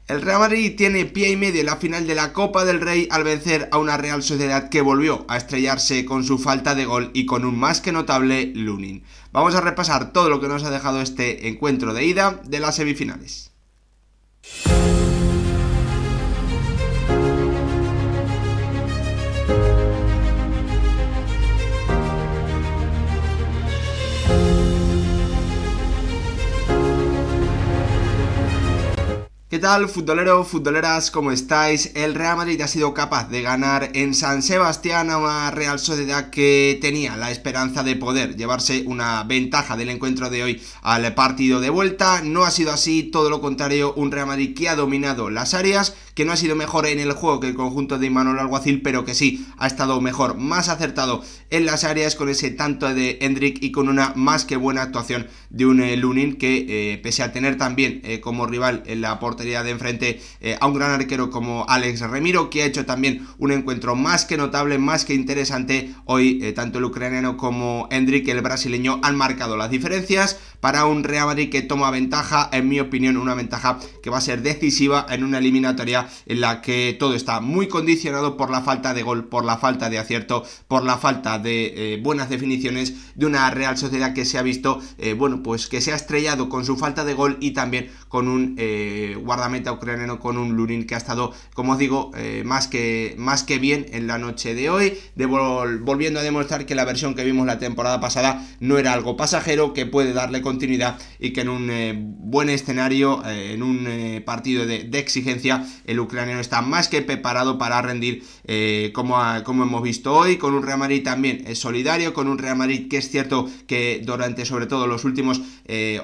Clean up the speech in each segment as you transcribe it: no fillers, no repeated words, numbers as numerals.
El Real Madrid tiene pie y medio en la final de la Copa del Rey al vencer a una Real Sociedad que volvió a estrellarse con su falta de gol y con un más que notable Lunin. Vamos a repasar todo lo que nos ha dejado este encuentro de ida de las semifinales. ¿Qué tal, futboleros, futboleras? ¿Cómo estáis? El Real Madrid ha sido capaz de ganar en San Sebastián a una Real Sociedad que tenía la esperanza de poder llevarse una ventaja del encuentro de hoy al partido de vuelta. No ha sido así, todo lo contrario, un Real Madrid que ha dominado las áreas, que no ha sido mejor en el juego que el conjunto de Imanol Alguacil, pero que sí ha estado mejor, más acertado en las áreas, con ese tanto de Endrick y con una más que buena actuación de un Lunin que, pese a tener también como rival en la portería de enfrente a un gran arquero como Alex Remiro, que ha hecho también un encuentro más que notable, más que interesante. Hoy tanto el ucraniano como Endrick, el brasileño, han marcado las diferencias para un Real Madrid que toma ventaja, en mi opinión, una ventaja que va a ser decisiva en una eliminatoria en la que todo está muy condicionado por la falta de gol, por la falta de acierto, por la falta de buenas definiciones de una Real Sociedad que se ha visto, pues que se ha estrellado con su falta de gol y también con un guardameta ucraniano, con un Lunin que ha estado, como os digo, más que bien en la noche de hoy, volviendo a demostrar que la versión que vimos la temporada pasada no era algo pasajero, que puede darle continuidad y que en un buen escenario, en un partido de exigencia, el ucraniano está más que preparado para rendir, como hemos visto hoy, con un Real Madrid también solidario, con un Real Madrid que es cierto que durante sobre todo los últimos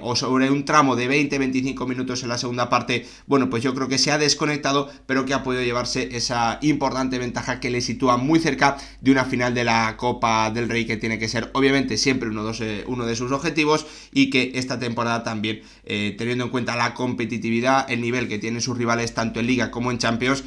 o sobre un tramo de 20-25 minutos en la segunda parte, pues yo creo que se ha desconectado, pero que ha podido llevarse esa importante ventaja que le sitúa muy cerca de una final de la Copa del Rey, que tiene que ser obviamente siempre uno de sus objetivos, y que esta temporada también, teniendo en cuenta la competitividad, el nivel que tienen sus rivales tanto en Liga como en Champions,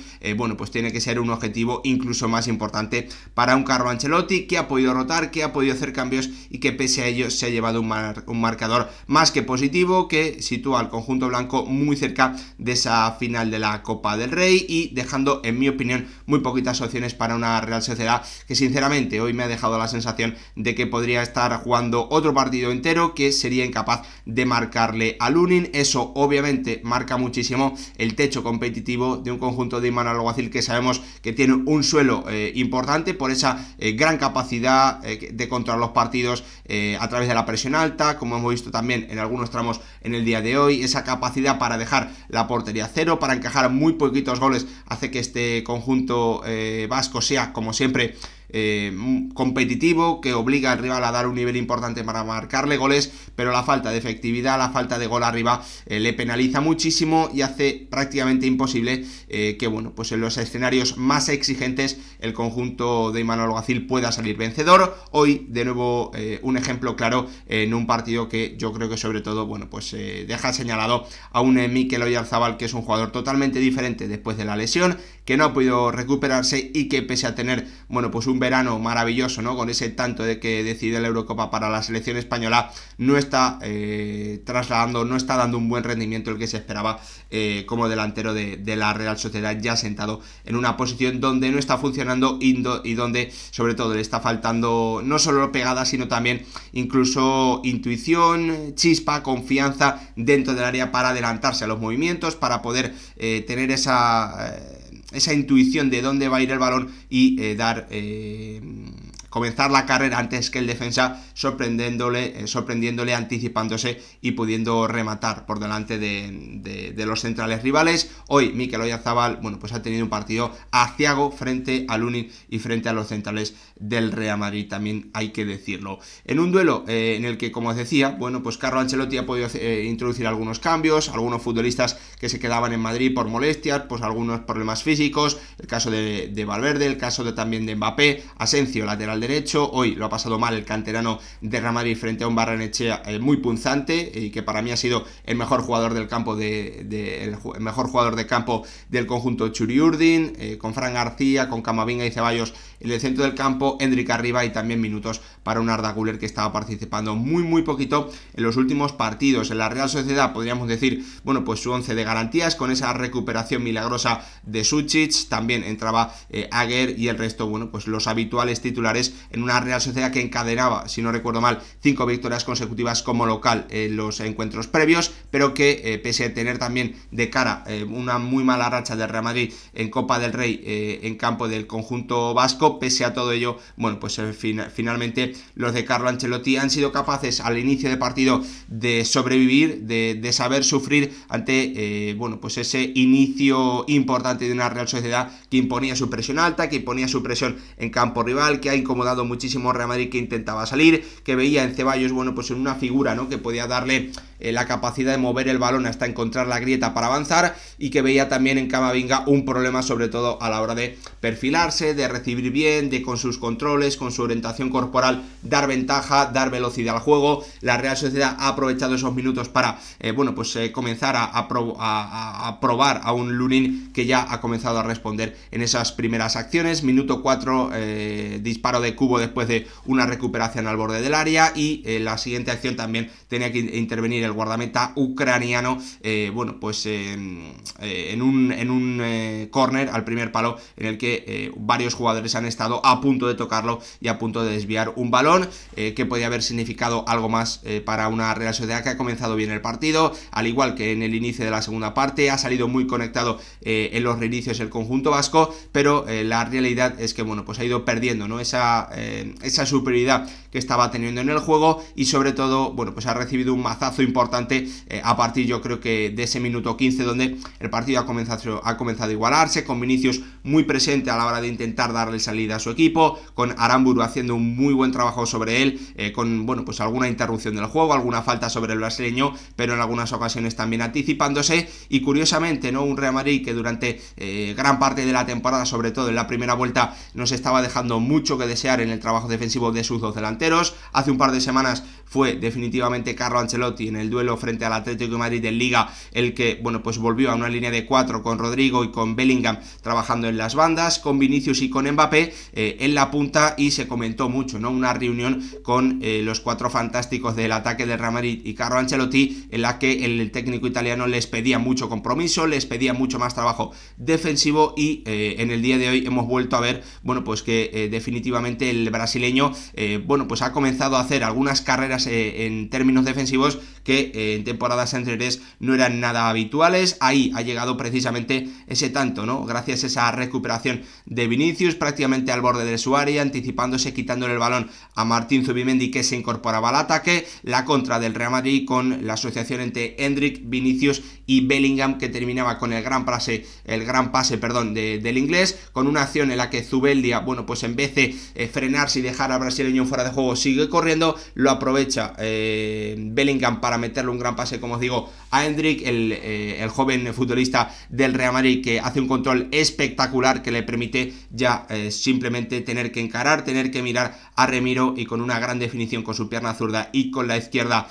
pues tiene que ser un objetivo incluso más importante para un Carlo Ancelotti, que ha podido rotar, que ha podido hacer cambios y que pese a ello se ha llevado un marcador más que positivo, que sitúa al conjunto blanco muy cerca de esa final de la Copa del Rey y dejando, en mi opinión, muy poquitas opciones para una Real Sociedad que sinceramente hoy me ha dejado la sensación de que podría estar jugando otro partido entero, que sería incapaz de marcarle a Lunin. Eso obviamente marca muchísimo el techo competitivo de un conjunto de Imanol Alguacil que sabemos que tiene un suelo importante por esa gran capacidad de controlar los partidos a través de la presión alta, como hemos visto también en algunos tramos en el día de hoy. Esa capacidad para dejar la portería cero, para encajar muy poquitos goles, hace que este conjunto vasco sea, como siempre, competitivo, que obliga al rival a dar un nivel importante para marcarle goles, pero la falta de efectividad, la falta de gol arriba le penaliza muchísimo y hace prácticamente imposible que pues en los escenarios más exigentes el conjunto de Imanol Alguacil pueda salir vencedor. Hoy de nuevo un ejemplo claro en un partido que yo creo que sobre todo deja señalado a un Mikel Oyarzabal, que es un jugador totalmente diferente después de la lesión, que no ha podido recuperarse y que pese a tener un verano maravilloso, ¿no?, con ese tanto de que decide la Eurocopa para la selección española, no está trasladando, no está dando un buen rendimiento el que se esperaba como delantero de la Real Sociedad, ya sentado en una posición donde no está funcionando y donde sobre todo le está faltando no solo pegada, sino también incluso intuición, chispa, confianza dentro del área para adelantarse a los movimientos, para poder tener esa intuición de dónde va a ir el balón y comenzar la carrera antes que el defensa, sorprendiéndole, anticipándose y pudiendo rematar por delante de los centrales rivales. Hoy Mikel Oyarzabal ha tenido un partido aciago frente a Lunin y frente a los centrales del Real Madrid, también hay que decirlo. En un duelo en el que, como os decía, Carlo Ancelotti ha podido introducir algunos cambios, algunos futbolistas que se quedaban en Madrid por molestias, algunos problemas físicos, el caso de Valverde, el caso también de Mbappé, Asensio, lateral derecho. Hoy lo ha pasado mal el canterano de Real Madrid frente a un Barrenechea muy punzante, y que para mí ha sido el mejor jugador del campo el mejor jugador de campo del conjunto Churiurdin, con Fran García, con Camavinga y Ceballos en el centro del campo, Endrick arriba, y también minutos para un Arda Güler que estaba participando muy poquito en los últimos partidos. En la Real Sociedad podríamos decir, bueno, pues su 11 de garantías, con esa recuperación milagrosa de Sučić, también entraba Aguer, y el resto, bueno, pues los habituales titulares en una Real Sociedad que encadenaba, si no recuerdo mal, 5 victorias consecutivas como local en los encuentros previos, pero que pese a tener también de cara una muy mala racha del Real Madrid en Copa del Rey en campo del conjunto vasco, pese a todo ello, bueno, pues finalmente los de Carlo Ancelotti han sido capaces al inicio de partido de sobrevivir, de saber sufrir ante bueno, pues ese inicio importante de una Real Sociedad que imponía su presión alta, que imponía su presión en campo rival, que ha incomodado muchísimo a Real Madrid, que intentaba salir, que veía en Ceballos, bueno, pues en una figura, ¿no?, que podía darle la capacidad de mover el balón hasta encontrar la grieta para avanzar, y que veía también en Camavinga un problema sobre todo a la hora de perfilarse, de recibir bien, de con sus controles, con su orientación corporal dar ventaja, dar velocidad al juego. La Real Sociedad ha aprovechado esos minutos para bueno, pues comenzar a probar a un Lunin que ya ha comenzado a responder en esas primeras acciones. Minuto 4, disparo de Kubo después de una recuperación al borde del área, y la siguiente acción también tenía que intervenir el guardameta ucraniano, bueno, pues en un córner al primer palo, en el que varios jugadores han estado a punto de tocarlo y a punto de desviar un balón que podía haber significado algo más para una Real Sociedad que ha comenzado bien el partido, al igual que en el inicio de la segunda parte. Ha salido muy conectado en los reinicios el conjunto vasco, pero la realidad es que, bueno, pues ha ido perdiendo, ¿no?, esa superioridad que estaba teniendo en el juego, y sobre todo, bueno, pues ha recibido un mazazo importante a partir, yo creo que de ese minuto 15, donde el partido ha comenzado a igualarse, con Vinicius muy presente a la hora de intentar darle salida a su equipo, con Aramburu haciendo un muy buen trabajo sobre él, con, bueno, pues alguna interrupción del juego, alguna falta sobre el brasileño, pero en algunas ocasiones también anticipándose. Y curiosamente, ¿no?, un Real Madrid que durante gran parte de la temporada, sobre todo en la primera vuelta, nos estaba dejando mucho que desear en el trabajo defensivo de sus dos delanteros. Hace un par de semanas fue definitivamente Carlo Ancelotti en el duelo frente al Atlético de Madrid en Liga el que, bueno, pues volvió a una línea de 4 con Rodrigo y con Bellingham trabajando en las bandas, con Vinicius y con Mbappé en la punta, y se comentó mucho, ¿no?, una reunión con los 4 fantásticos del ataque del Real Madrid y Carlo Ancelotti, en la que el técnico italiano les pedía mucho compromiso, les pedía mucho más trabajo defensivo, y en el día de hoy hemos vuelto a ver, bueno, pues que definitivamente el brasileño, bueno, pues ha comenzado a hacer algunas carreras en términos defensivos que en temporadas anteriores no eran nada habituales. Ahí ha llegado precisamente ese tanto, ¿no?, gracias a esa recuperación de Vinicius prácticamente al borde de su área, anticipándose, quitándole el balón a Martín Zubimendi, que se incorporaba al ataque. La contra del Real Madrid con la asociación entre Endrick, Vinicius y Bellingham, que terminaba con el gran pase del inglés, con una acción en la que Zubeldia, bueno, pues en vez de frenarse y dejar al brasileño fuera de juego, sigue corriendo, lo aprovecha Bellingham para meterle un gran pase, como os digo, a Endrick, el joven futbolista del Real Madrid, que hace un control espectacular que le permite ya simplemente tener que encarar, tener que mirar a Remiro, y con una gran definición con su pierna zurda y con la izquierda,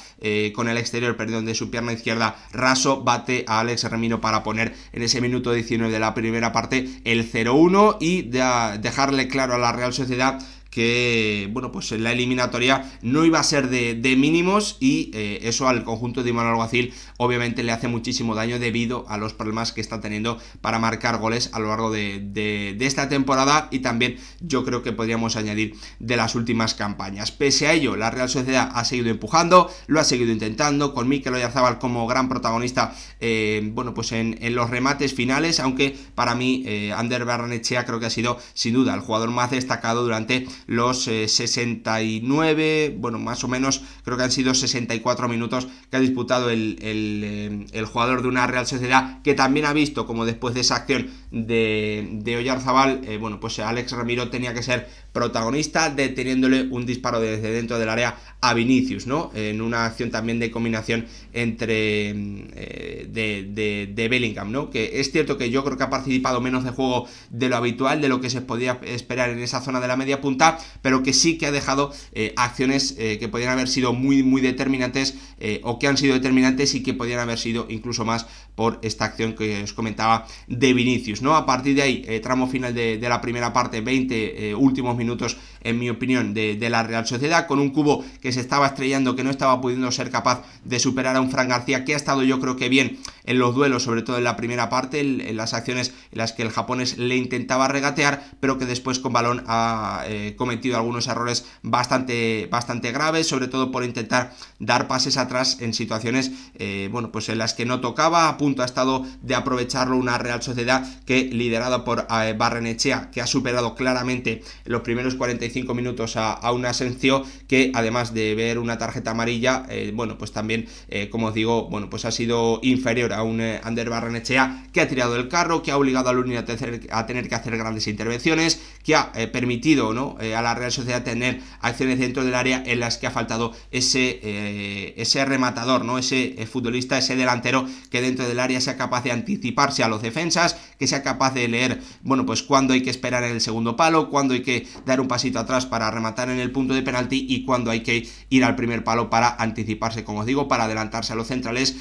con el exterior, perdón, de su pierna izquierda, raso, bate a Alex Remiro para poner en ese minuto 19 de la primera parte el 0-1, y dejarle claro a la Real Sociedad que, bueno, pues en la eliminatoria no iba a ser de mínimos, y eso al conjunto de Imanol Alguacil obviamente le hace muchísimo daño debido a los problemas que está teniendo para marcar goles a lo largo de esta temporada, y también yo creo que podríamos añadir de las últimas campañas. Pese a ello, la Real Sociedad ha seguido empujando, lo ha seguido intentando, con Mikel Oyarzabal como gran protagonista, bueno, pues en los remates finales, aunque para mí Ander Barrenechea creo que ha sido sin duda el jugador más destacado durante los 69, bueno, más o menos creo que han sido 64 minutos que ha disputado el jugador de una Real Sociedad, que también ha visto como después de esa acción de Oyarzabal, bueno, pues Alex Remiro tenía que ser protagonista, deteniéndole un disparo desde dentro del área a Vinicius, ¿no?, en una acción también de combinación entre de Bellingham, ¿no?, que es cierto que yo creo que ha participado menos de juego de lo habitual, de lo que se podía esperar en esa zona de la media punta, defensa, pero que sí que ha dejado acciones que podrían haber sido muy, muy determinantes o que han sido determinantes y que podrían haber sido incluso más por esta acción que os comentaba de Vinicius, ¿no? A partir de ahí, tramo final de la primera parte, 20 últimos minutos, en mi opinión, de la Real Sociedad, con un Cubo que se estaba estrellando, que no estaba pudiendo ser capaz de superar a un Fran García, que ha estado yo creo que bien en los duelos, sobre todo en la primera parte, en las acciones en las que el japonés le intentaba regatear, pero que después con balón ha cometido algunos errores bastante graves, sobre todo por intentar dar pases atrás en situaciones bueno, pues en las que no tocaba. A punto ha estado de aprovecharlo una Real Sociedad que, liderada por Barrenechea, que ha superado claramente en los primeros 45 minutos a un Asensio, que además de ver una tarjeta amarilla, bueno, pues también, como os digo, bueno, pues ha sido inferior a un Ander Barrenechea, que ha tirado el carro, que ha obligado al Unión a tener que hacer grandes intervenciones, que ha permitido, ¿no?, a la Real Sociedad tener acciones dentro del área en las que ha faltado ese rematador, ¿no?, ese futbolista, ese delantero que dentro del área sea capaz de anticiparse a los defensas, que sea capaz de leer, bueno, pues cuándo hay que esperar en el segundo palo, cuándo hay que dar un pasito atrás para rematar en el punto de penalti y cuándo hay que ir al primer palo para anticiparse, como os digo, para adelantarse a los centrales.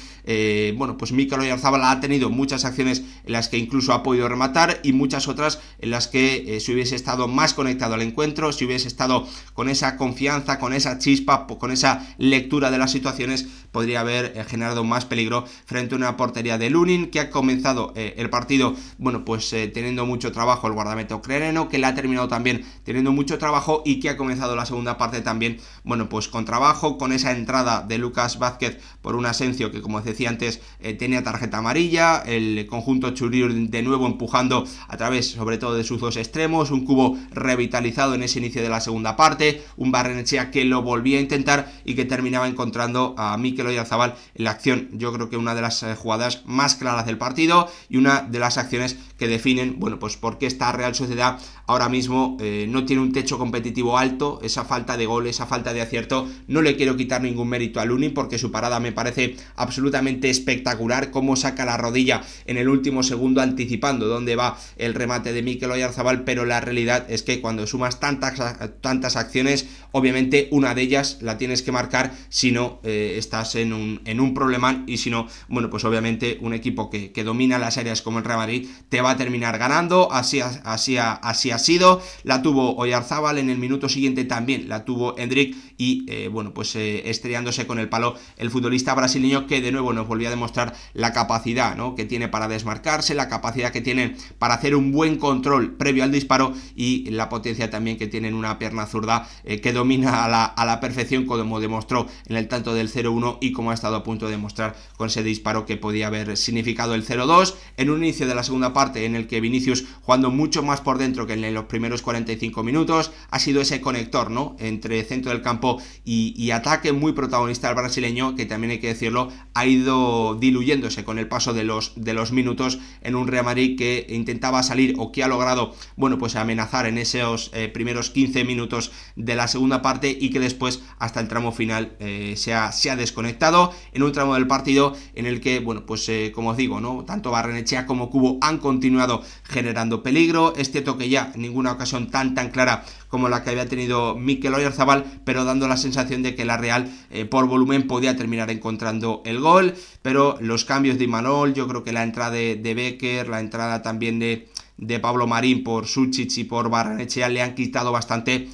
Bueno, pues Mikel Oyarzabal ha tenido muchas acciones en las que incluso ha podido rematar y muchas otras en las que si hubiese estado más conectado al encuentro, si hubiese estado con esa confianza, con esa chispa, con esa lectura de las situaciones, podría haber generado más peligro frente a una portería de Lunin, que ha comenzado el partido, bueno, pues teniendo mucho trabajo el guardameta ucraniano, que le ha terminado también teniendo mucho trabajo y que ha comenzado la segunda parte también, bueno, pues con trabajo, con esa entrada de Lucas Vázquez por un Asensio que, como os decía antes, tenía tarjeta amarilla, el conjunto Churiur de nuevo empujando a través sobre todo de sus dos extremos, un Cubo revitalizado en ese inicio de la segunda parte, un Barrenechea que lo volvía a intentar y que terminaba encontrando a Mikel Oyarzabal en la acción, yo creo que una de las jugadas más claras del partido y una de las acciones que definen, bueno, pues por qué esta Real Sociedad ahora mismo no tiene un techo competitivo alto. Esa falta de gol, esa falta de acierto, no le quiero quitar ningún mérito a Lunin, porque su parada me parece absolutamente espectacular, cómo saca la rodilla en el último segundo anticipando dónde va el remate de Mikel Oyarzabal, pero la realidad es que cuando sumas tantas acciones, obviamente una de ellas la tienes que marcar, si no estás en un problemón, y si no, bueno, pues obviamente un equipo que domina las áreas como el Real Madrid te va a terminar ganando. Así ha sido. La tuvo Oyarzabal, en el minuto siguiente también la tuvo Endrick y bueno, pues estrellándose con el palo el futbolista brasileño, que de nuevo nos volvía a demostrar la capacidad, ¿no?, que tiene para desmarcarse, la capacidad que tiene para hacer un buen control previo al disparo y la potencia también que tiene en una pierna zurda que domina a la perfección, como demostró en el tanto del 0-1 y como ha estado a punto de demostrar con ese disparo que podía haber significado el 0-2 en un inicio de la segunda parte en el que Vinicius, jugando mucho más por dentro que en los primeros 45 minutos, ha sido ese conector, ¿no?, entre centro del campo y ataque, muy protagonista el brasileño, que también hay que decirlo, ha ido diluyéndose con el paso de los minutos en un Real Madrid que intentaba salir, o que ha logrado, bueno, pues amenazar en esos primeros 15 minutos de la segunda parte, y que después hasta el tramo final se ha desconectado en un tramo del partido en el que, bueno, pues como os digo, ¿no?, tanto Barrenechea como Cubo han continuado generando peligro. Es cierto que ya en ninguna ocasión tan clara como la que había tenido Mikel Oyarzabal, pero dando la sensación de que la Real por volumen podía terminar encontrando el gol. Pero los cambios de Imanol, yo creo que la entrada de Becker, la entrada también de Pablo Marín por Sucic y por Barrenechea le han quitado bastante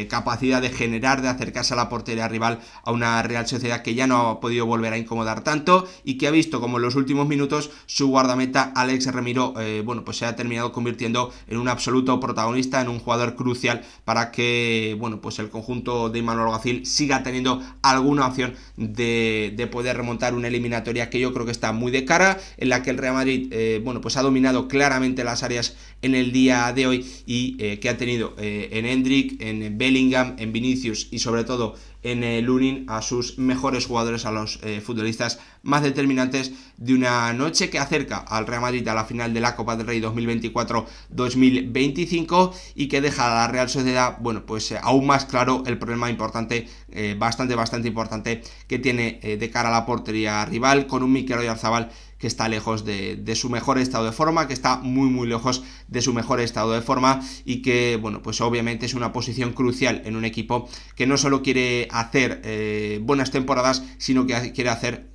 capacidad de generar, de acercarse a la portería rival, a una Real Sociedad que ya no ha podido volver a incomodar tanto y que ha visto como en los últimos minutos su guardameta Alex Remiro bueno, pues se ha terminado convirtiendo en un absoluto protagonista, en un jugador crucial para que, bueno, pues el conjunto de Imanol Alguacil siga teniendo alguna opción de poder remontar una eliminatoria que yo creo que está muy de cara, en la que el Real Madrid bueno, pues ha dominado claramente las áreas en el día de hoy y que ha tenido en Endrick, en Bellingham, en Vinicius y sobre todo en Lunin a sus mejores jugadores, a los futbolistas más determinantes de una noche que acerca al Real Madrid a la final de la Copa del Rey 2024-2025 y que deja a la Real Sociedad, bueno, pues aún más claro el problema importante, bastante importante, que tiene de cara a la portería rival, con un Mikel Oyarzabal que está lejos de su mejor estado de forma, que está muy lejos de su mejor estado de forma, y que, bueno, pues obviamente es una posición crucial en un equipo que no solo quiere hacer buenas temporadas, sino que quiere hacer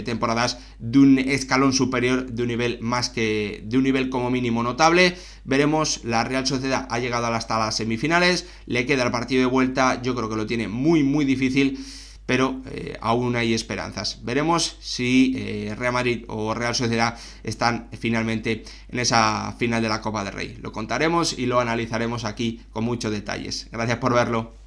temporadas de un escalón superior, de un nivel como mínimo notable. Veremos, la Real Sociedad ha llegado hasta las semifinales, le queda el partido de vuelta, yo creo que lo tiene muy difícil, pero aún hay esperanzas. Veremos si Real Madrid o Real Sociedad están finalmente en esa final de la Copa del Rey. Lo contaremos y lo analizaremos aquí con muchos detalles. Gracias por verlo.